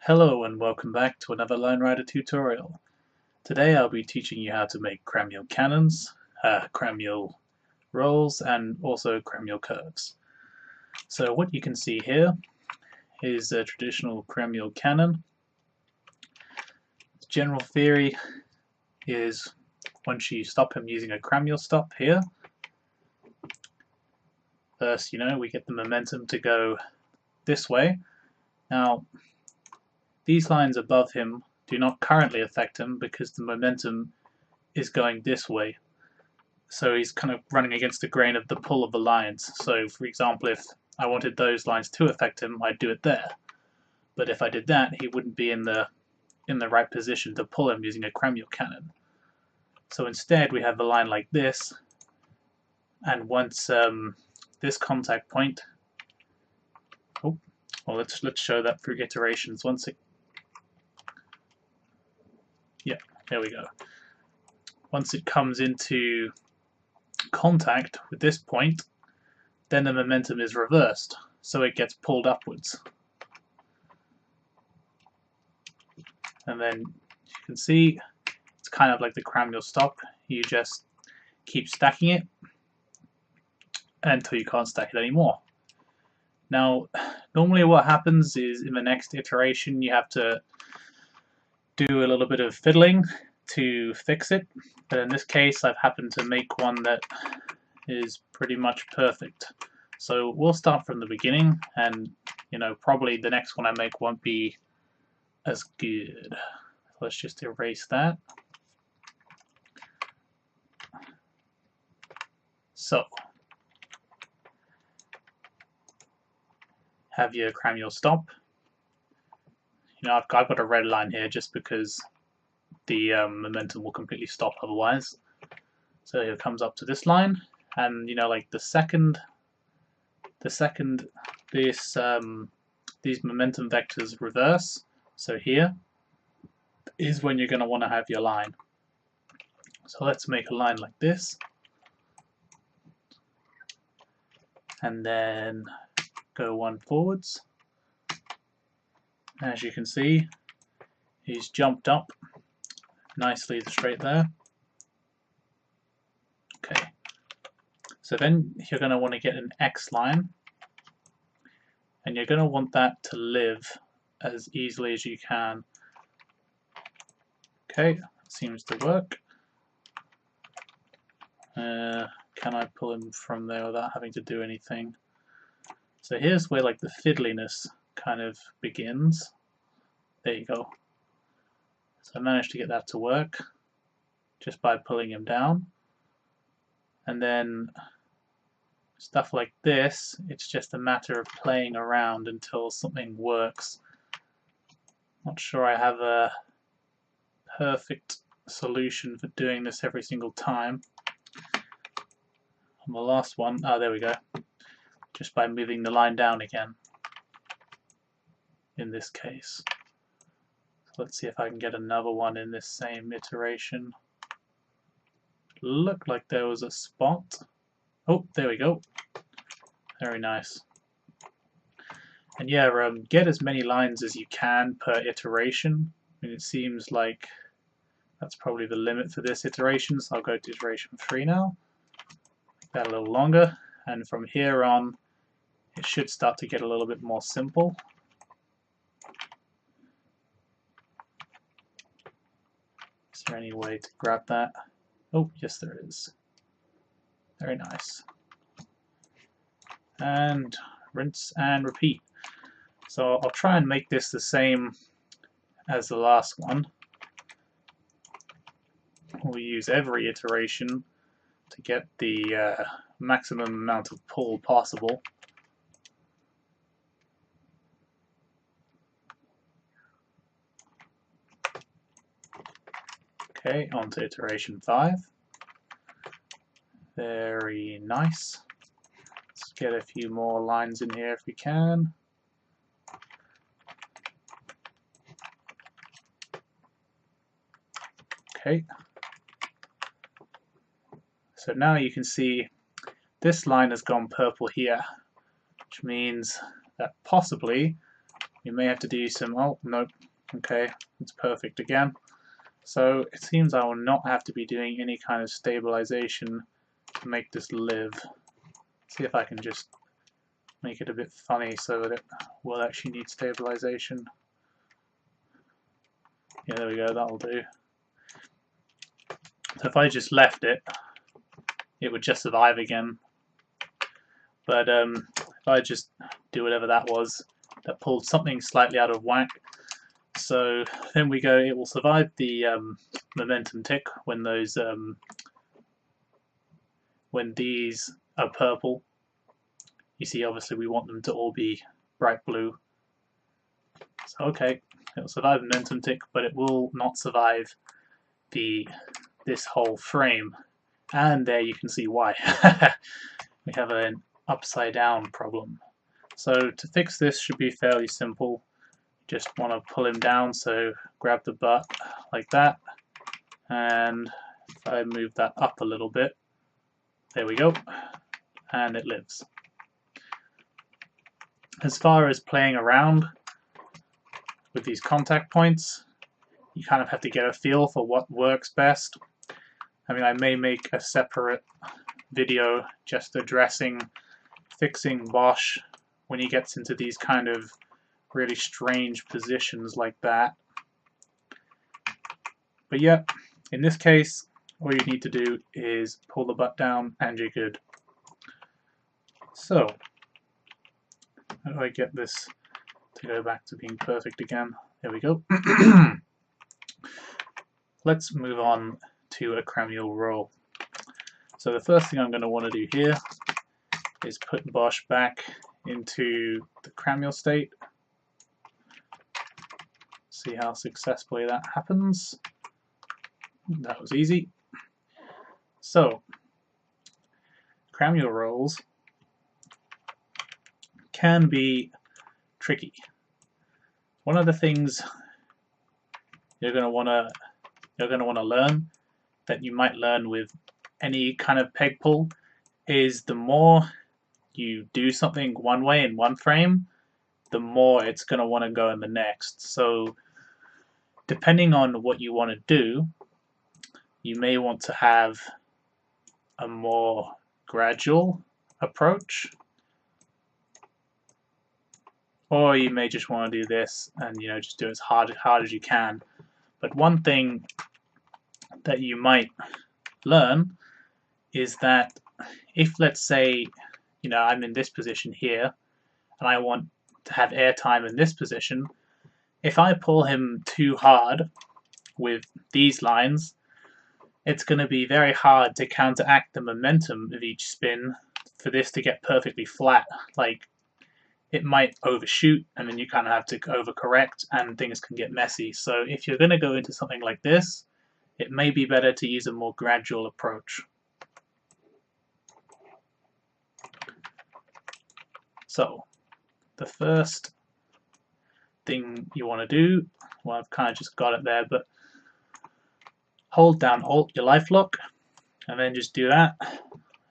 Hello and welcome back to another Line Rider tutorial. Today I'll be teaching you how to make Kramual Canons, Kramual rolls and also Kramual curves. So what you can see here is a traditional Kramual Canon. The general theory is once you stop him using a Kramual stop here, first we get the momentum to go this way. Now these lines above him do not currently affect him because the momentum is going this way. So he's kind of running against the grain of the pull of the lines. So for example, if I wanted those lines to affect him, I'd do it there. But if I did that, he wouldn't be in the right position to pull him using a Kramual Canon. So instead we have a line like this, and once this contact point, let's show that through iterations. There we go. Once it comes into contact with this point, then the momentum is reversed, so it gets pulled upwards. And then you can see it's kind of like the Kramual stop. You just keep stacking it until you can't stack it anymore. Now, normally what happens is in the next iteration you have to do a little bit of fiddling to fix it, but in this case I've happened to make one that is pretty much perfect. So we'll start from the beginning, and probably the next one I make won't be as good. Let's just erase that. So have your Kramual stop. I've got a red line here just because the momentum will completely stop otherwise. So it comes up to this line, and like the second these momentum vectors reverse, so here is when you're going to want to have your line. So let's make a line like this, and then go one forwards. As you can see, he's jumped up nicely straight there. Okay, so then you're going to want to get an X line, and you're going to want that to live as easily as you can. Okay, seems to work. Can I pull him from there without having to do anything? So here's where like the fiddliness kind of begins. There you go. So I managed to get that to work just by pulling him down. And then stuff like this, it's just a matter of playing around until something works. Not sure I have a perfect solution for doing this every single time. On the last one, there we go. Just by moving the line down again in this case. So let's see if I can get another one in this same iteration. Looked like there was a spot. Oh, there we go. Very nice. And yeah, get as many lines as you can per iteration. I mean, it seems like that's probably the limit for this iteration, so I'll go to iteration 3 now. Make that a little longer, and from here on it should start to get a little bit more simple. Is there any way to grab that? Oh, yes there is. Very nice. And rinse and repeat. So I'll try and make this the same as the last one. We'll use every iteration to get the maximum amount of pull possible. Okay, on to iteration 5. Very nice. Let's get a few more lines in here if we can. Okay. So now you can see this line has gone purple here, which means that possibly We may have to do some, oh, nope, okay, it's perfect again. So it seems I will not have to be doing any kind of stabilization to make this live. See if I can just make it a bit funny so that it will actually need stabilization. Yeah, there we go, that'll do. So if I just left it, it would just survive again. But if I just do whatever that was, that pulled something slightly out of whack. So then we go, it will survive the momentum tick when those when these are purple. You see, obviously we want them to all be bright blue. So okay, it will survive momentum tick, but it will not survive this whole frame. And there you can see why. We have an upside down problem. So to fix this should be fairly simple. Just want to pull him down, so grab the butt like that, and if I move that up a little bit, there we go, and it lives. As far as playing around with these contact points, you kind of have to get a feel for what works best. I mean, I may make a separate video just addressing fixing Bosch when he gets into these kind of really strange positions like that. But yeah, in this case, all you need to do is pull the butt down and you're good. So, how do I get this to go back to being perfect again? There we go. Let's move on to a Kramual roll. So the first thing I'm going to want to do here is put Bosch back into the Kramual state. See how successfully that happens. That was easy. So, Kramual rolls can be tricky. One of the things you're going to want to learn, that you might learn with any kind of peg pull, is the more you do something one way in one frame, the more it's going to want to go in the next. So depending on what you want to do, you may want to have a more gradual approach, or you may just want to do this and just do it as hard as you can. But one thing that you might learn is that if, let's say, I'm in this position here and I want to have airtime in this position, if I pull him too hard with these lines, it's going to be very hard to counteract the momentum of each spin for this to get perfectly flat. Like, it might overshoot and then you kind of have to overcorrect and things can get messy. So if you're going to go into something like this, it may be better to use a more gradual approach. So the first thing you want to do, well, I've kind of just got it there, but hold down Alt, your life lock, and then just do that,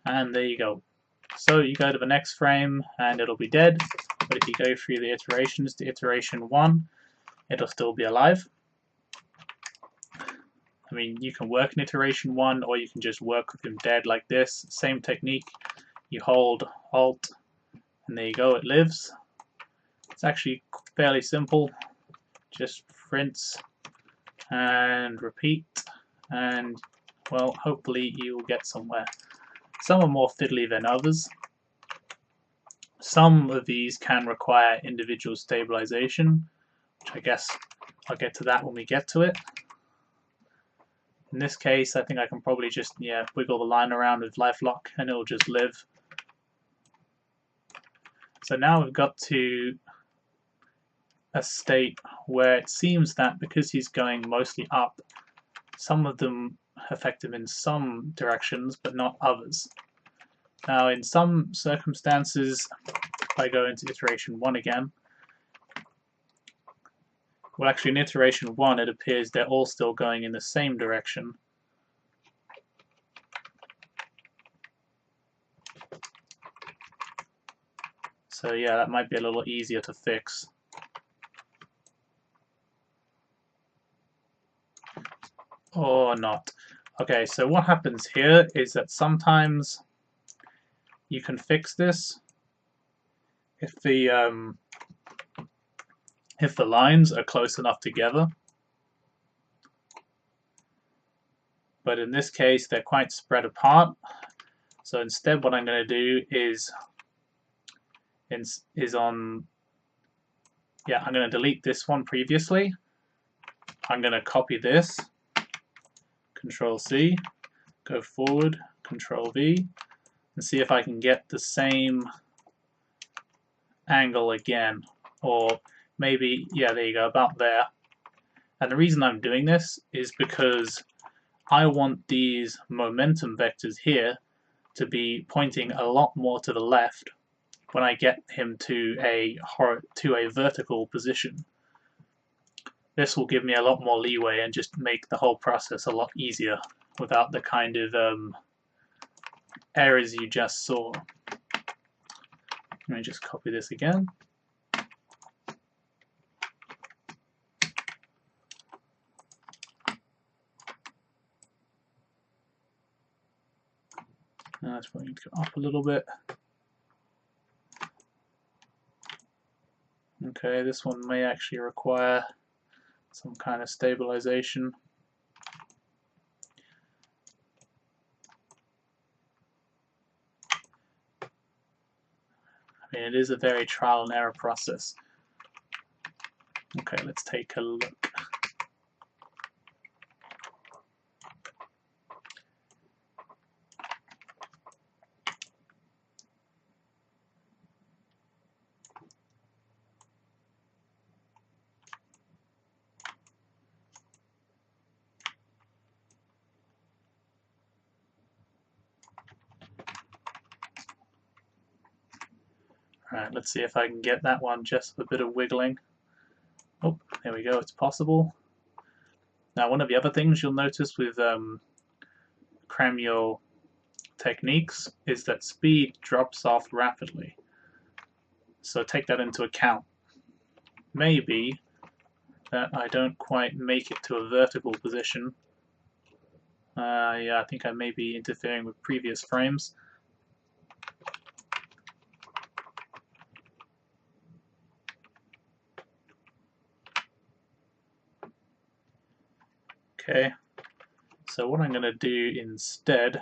and there you go. So you go to the next frame and it'll be dead, but if you go through the iterations to iteration 1, it'll still be alive. I mean, you can work in iteration 1 or you can just work with him dead like this. Same technique, you hold Alt and there you go, it lives. It's actually fairly simple, just rinse and repeat, and well, hopefully you'll get somewhere. Some are more fiddly than others. Some of these can require individual stabilization, which I guess I'll get to that when we get to it. In this case, I think I can probably just wiggle the line around with life lock and it'll just live. So now we've got to a state where it seems that because he's going mostly up, some of them affect him in some directions but not others. Now in some circumstances, if I go into iteration 1 again, well, actually in iteration 1 it appears they're all still going in the same direction. So yeah, that might be a little easier to fix. or not. Okay, so what happens here is that sometimes you can fix this if the lines are close enough together. But in this case, they're quite spread apart. So instead, what I'm going to do is I'm going to delete this one previously. I'm going to copy this, Control C, go forward, Control V, and see if I can get the same angle again. Or maybe, yeah, there you go, about there. And the reason I'm doing this is because I want these momentum vectors here to be pointing a lot more to the left when I get him to a vertical position. This will give me a lot more leeway and just make the whole process a lot easier without the kind of errors you just saw. Let me just copy this again. That's probably need to go up a little bit. Okay, this one may actually require some kind of stabilization. I mean, it is a very trial and error process. Okay, let's take a look. Alright, let's see if I can get that one just with a bit of wiggling. Oh, there we go, it's possible. Now, one of the other things you'll notice with Kramual techniques is that speed drops off rapidly. So take that into account. Maybe that I don't quite make it to a vertical position. Yeah, I think I may be interfering with previous frames. Okay, so what I'm going to do instead,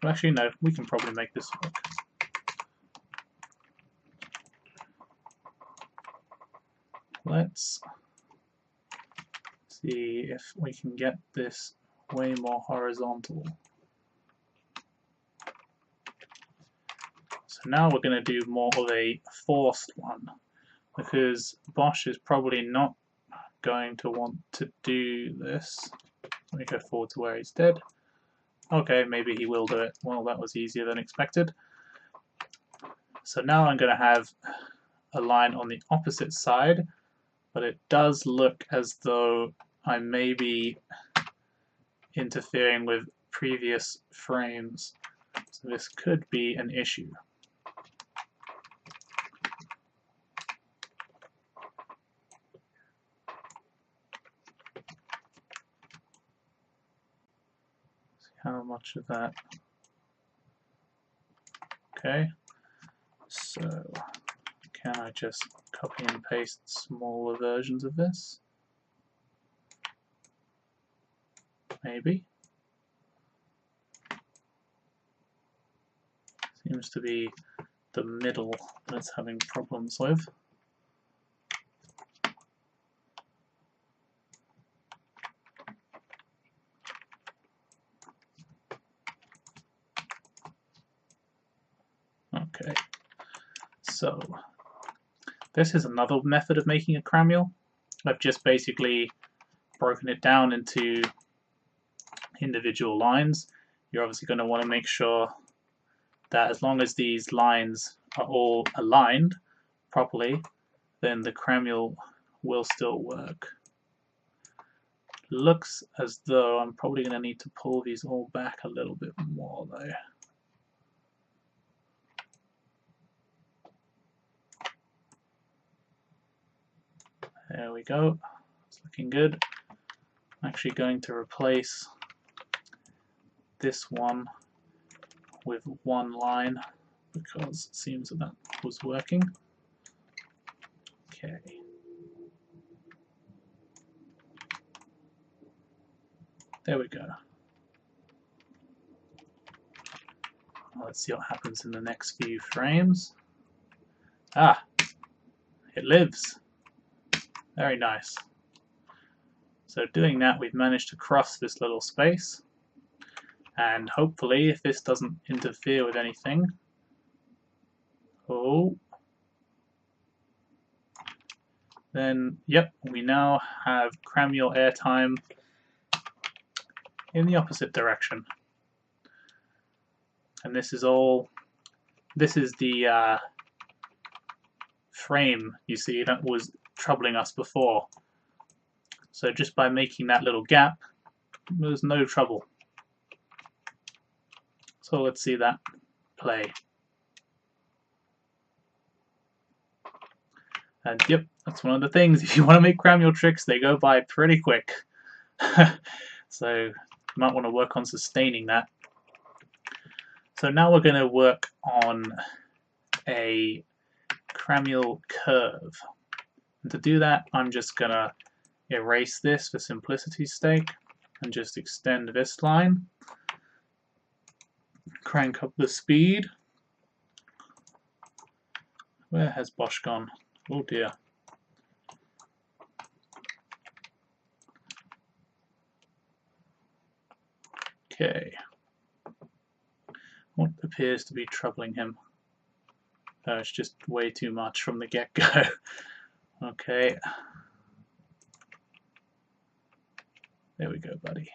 well, actually no, we can probably make this work. Let's see if we can get this way more horizontal. So now we're going to do more of a forced one, because Bosch is probably not going to want to do this. Let me go forward to where he's dead. Okay, maybe he will do it. Well, that was easier than expected. So now I'm going to have a line on the opposite side, but it does look as though I may be interfering with previous frames. So this could be an issue. How much of that? Okay, so can I just copy and paste smaller versions of this? Maybe. Seems to be the middle that's having problems with. Okay, so this is another method of making a Kramual. I've just basically broken it down into individual lines. You're obviously going to want to make sure that as long as these lines are all aligned properly, then the Kramual will still work. Looks as though I'm probably going to need to pull these all back a little bit more though. There we go. It's looking good. I'm actually going to replace this one with one line because it seems that was working. Okay. There we go. Let's see what happens in the next few frames. Ah, it lives. Very nice. So doing that, we've managed to cross this little space. And hopefully, if this doesn't interfere with anything... Oh. Then, yep, we now have Kramual airtime in the opposite direction. And this is all... This is the frame, you see, that was troubling us before. So just by making that little gap, there's no trouble. So let's see that play. And yep, that's one of the things. If you want to make Kramual tricks, they go by pretty quick. So you might want to work on sustaining that. So now we're going to work on a Kramual curve. And to do that, I'm just going to erase this for simplicity's sake and just extend this line. Crank up the speed. Where has Bosch gone? Oh dear. Okay. What appears to be troubling him? Oh, it's just way too much from the get-go. Okay. There we go, buddy.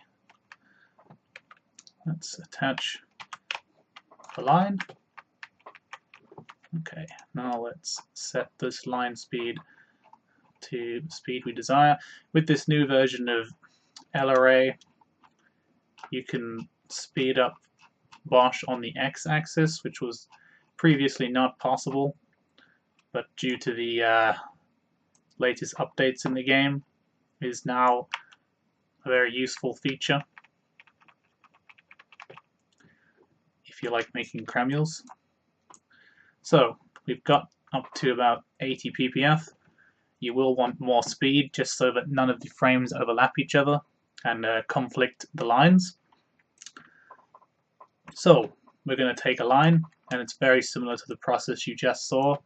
Let's attach the line. Okay, now let's set this line speed to the speed we desire. With this new version of LRA, you can speed up Bosch on the x-axis, which was previously not possible, but due to the latest updates in the game, is now a very useful feature if you like making Kramuals. So we've got up to about 80 ppf. You will want more speed just so that none of the frames overlap each other and conflict the lines. So we're going to take a line, and it's very similar to the process you just saw.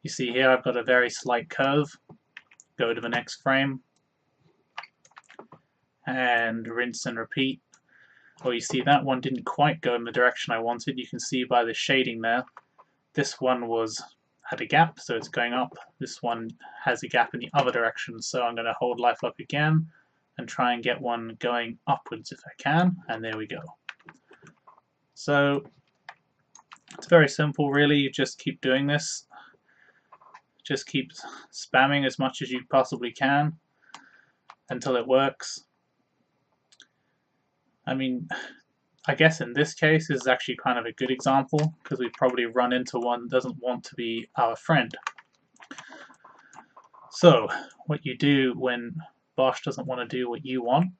You see here I've got a very slight curve. Go to the next frame and rinse and repeat. Well, you see that one didn't quite go in the direction I wanted. You can see by the shading there. This one had a gap, so it's going up. This one has a gap in the other direction, so I'm going to hold life up again and try and get one going upwards if I can, and there we go. So it's very simple really. You just keep doing this. Just keep spamming as much as you possibly can until it works. I mean, I guess in this case this is actually kind of a good example because we've probably run into one that doesn't want to be our friend. So what you do when Bosch doesn't want to do what you want,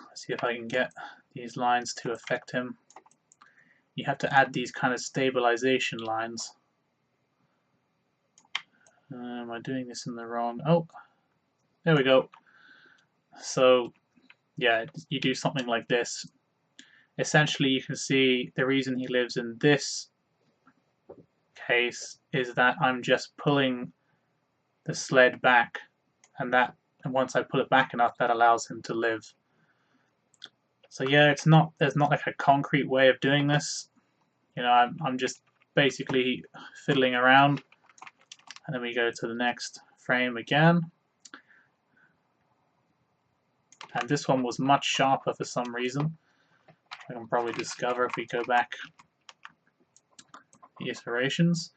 let's see if I can get these lines to affect him. You have to add these kind of stabilization lines. Am I doing this in the wrong? Oh, there we go. So yeah, you do something like this. Essentially, you can see the reason he lives in this case is that I'm just pulling the sled back, and once I pull it back enough, that allows him to live. So yeah, there's not like a concrete way of doing this. You know, I'm just basically fiddling around, and then we go to the next frame again. And this one was much sharper for some reason. I can probably discover if we go back the iterations.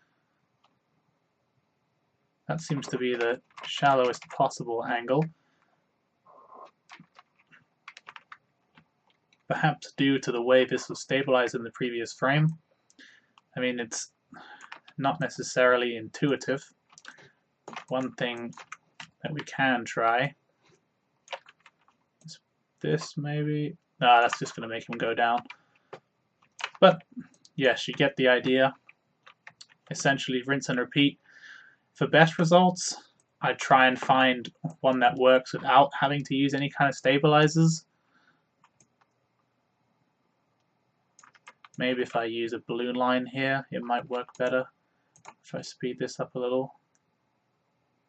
That seems to be the shallowest possible angle. Perhaps due to the way this was stabilized in the previous frame. I mean, it's not necessarily intuitive. One thing that we can try this maybe. No, that's just going to make him go down. But yes, you get the idea. Essentially, rinse and repeat. For best results, I try and find one that works without having to use any kind of stabilizers. Maybe if I use a balloon line here, it might work better. If I speed this up a little.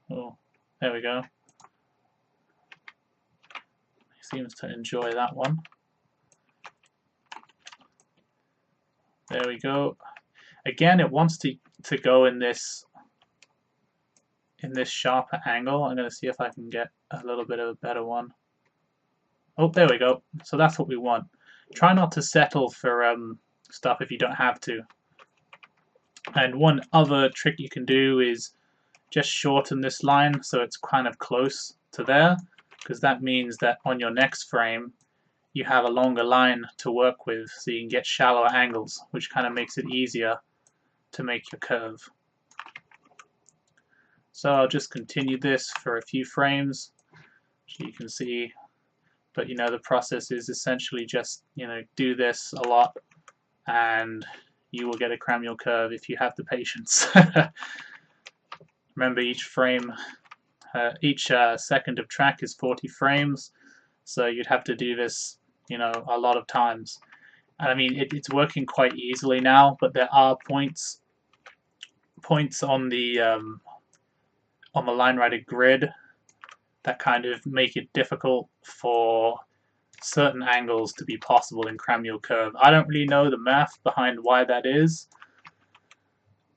Oh, there we go. He seems to enjoy that one. There we go. Again, it wants to go in this sharper angle. I'm going to see if I can get a little bit of a better one. Oh, there we go. So that's what we want. Try not to settle for stuff if you don't have to. And one other trick you can do is just shorten this line so it's kind of close to there, because that means that on your next frame you have a longer line to work with, so you can get shallower angles, which kind of makes it easier to make your curve. So I'll just continue this for a few frames so you can see, but the process is essentially just do this a lot and you will get a Kramual curve if you have the patience. Remember, each frame, each second of track is 40 frames, so you'd have to do this, a lot of times. And I mean, it's working quite easily now, but there are points on the line rider grid that kind of make it difficult for certain angles to be possible in Kramual curve. I don't really know the math behind why that is.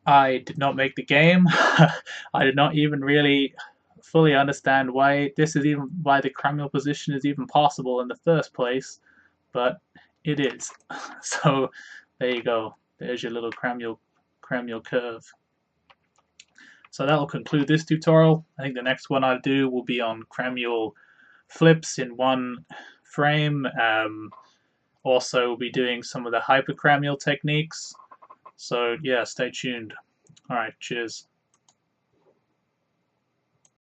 I did not make the game. I did not even really fully understand why the Kramual position is even possible in the first place, but it is. So there you go. There's your little Kramual curve. So that will conclude this tutorial. I think the next one I'll do will be on Kramual flips in one frame. Also, we'll be doing some of the hyperkramual techniques. So yeah, stay tuned. Alright, cheers.